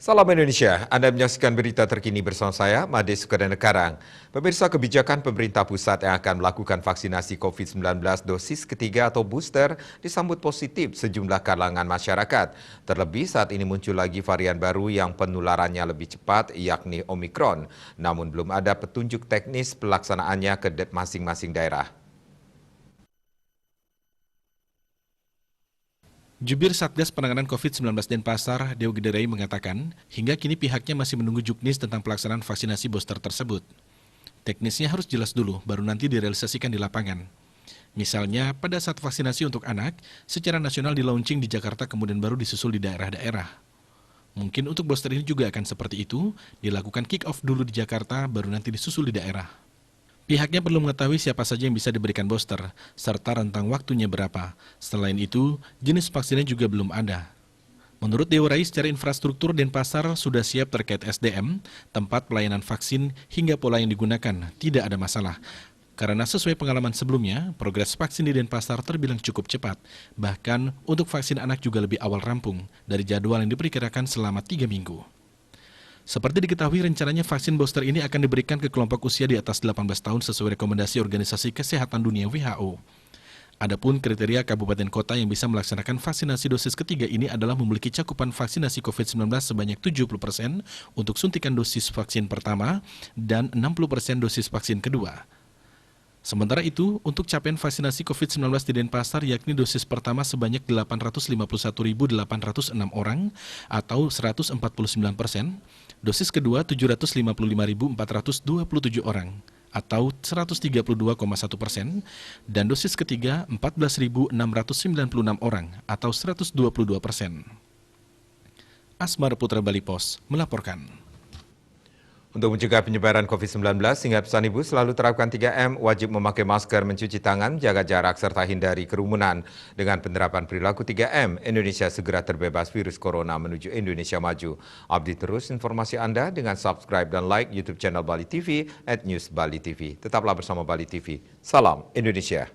Salam Indonesia, Anda menyaksikan berita terkini bersama saya, Made Sukadana Karang. Pemirsa, kebijakan pemerintah pusat yang akan melakukan vaksinasi COVID-19 dosis ketiga atau booster disambut positif sejumlah kalangan masyarakat. Terlebih saat ini muncul lagi varian baru yang penularannya lebih cepat, yakni Omicron. Namun belum ada petunjuk teknis pelaksanaannya ke masing-masing daerah. Jubir Satgas Penanganan COVID-19 Denpasar, Deo Gederai mengatakan, hingga kini pihaknya masih menunggu juknis tentang pelaksanaan vaksinasi booster tersebut. Teknisnya harus jelas dulu, baru nanti direalisasikan di lapangan. Misalnya, pada saat vaksinasi untuk anak, secara nasional di-launching di Jakarta kemudian baru disusul di daerah-daerah. Mungkin untuk booster ini juga akan seperti itu, dilakukan kick-off dulu di Jakarta, baru nanti disusul di daerah. Pihaknya perlu mengetahui siapa saja yang bisa diberikan booster, serta rentang waktunya berapa. Selain itu, jenis vaksinnya juga belum ada. Menurut Deo Rai, secara infrastruktur Denpasar sudah siap terkait SDM, tempat pelayanan vaksin, hingga pola yang digunakan, tidak ada masalah. Karena sesuai pengalaman sebelumnya, progres vaksin di Denpasar terbilang cukup cepat. Bahkan, untuk vaksin anak juga lebih awal rampung, dari jadwal yang diperkirakan selama 3 minggu. Seperti diketahui, rencananya vaksin booster ini akan diberikan ke kelompok usia di atas 18 tahun sesuai rekomendasi Organisasi Kesehatan Dunia WHO. Adapun kriteria kabupaten kota yang bisa melaksanakan vaksinasi dosis ketiga ini adalah memiliki cakupan vaksinasi COVID-19 sebanyak 70% untuk suntikan dosis vaksin pertama dan 60% dosis vaksin kedua. Sementara itu, untuk capaian vaksinasi COVID-19 di Denpasar yakni dosis pertama sebanyak 851.806 orang atau 149%, dosis kedua 755.427 orang atau 132,1%, dan dosis ketiga 14.696 orang atau 122%. Asmar Putra Bali Pos melaporkan. Untuk mencegah penyebaran COVID-19, ingat pesan Ibu selalu terapkan 3M, wajib memakai masker, mencuci tangan, jaga jarak, serta hindari kerumunan. Dengan penerapan perilaku 3M, Indonesia segera terbebas virus corona menuju Indonesia maju. Update terus informasi Anda dengan subscribe dan like YouTube channel Bali TV @newsbali TV. Tetaplah bersama Bali TV. Salam Indonesia.